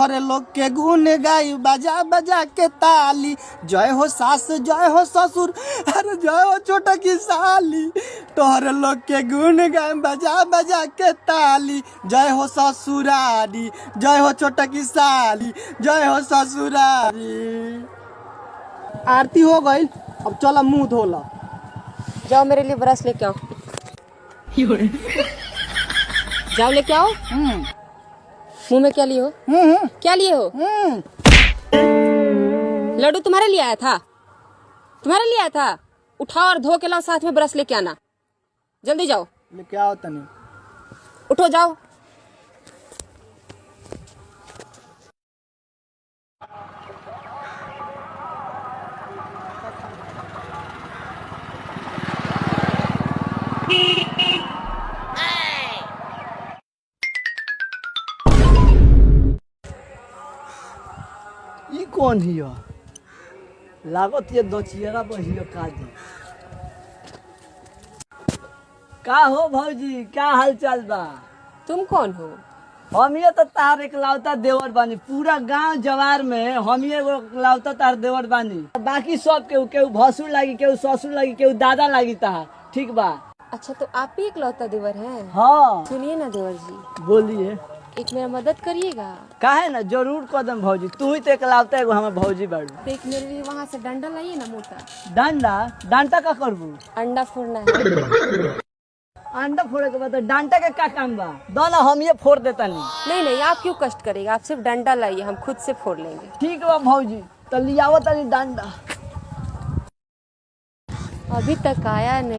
तोहरे लोग के गुन गाई बजा बजा के ताली। जय हो सास जय हो ससुर अरे जय हो छोटा की साली। तोहरे लोग के गुन गाई बजा बजा के ताली। जय हो ससुरारी जय हो छोटा की साली जय हो ससुरारी। आरती हो गई, अब चलो मुंह धोला। जाओ मेरे लिए ब्रश लेके आओ। जाओ लेके आओ। मुंह में क्या लिए हो? क्या लिए हो? लड्डू तुम्हारे लिए आया था, तुम्हारे लिए आया था। उठाओ और धो के लाओ, साथ में ब्रश लेके आना। जल्दी जाओ। लेके आओ तनी। उठो जाओ। ई कौन हियो? लागत ये दचियरा बहियो काजी। का हो भौजी, क्या हाल चाल बा? तुम कौन हो? हम ये तो तार एक लावता देवर बानी। पूरा गांव जवार में हम ये लावता तार देवर बानी। बाकी सब केहू भसुर लागी, केहू ससुर लागी, केहू दादा लागी तार। ठीक बा? अच्छा तो आप ही इकलौता देवर हैं? हाँ। सुनिए ना देवर जी, बोलिए। एक मेरा मदद करिएगा। काहे ना, जरूर कदम भौजी। तू ही तो एक लावता एगो हमें भौजी बाड़ू। तो एक मेरे लिए वहाँ से डंडा लाइए ना, मोटा डंडा। डंडा का करबू? अंडा फोड़ना है। अंडा फोड़े के बाद डांटा के का काम बा? दो ना, हम ये फोड़ देता नहीं। नहीं नहीं, आप क्यों कष्ट करेगा, आप सिर्फ डंडा लाइए, हम खुद से फोड़ लेंगे। ठीक बा भौजी, तो लियावत तनी डंडा। अभी तक आया नहीं।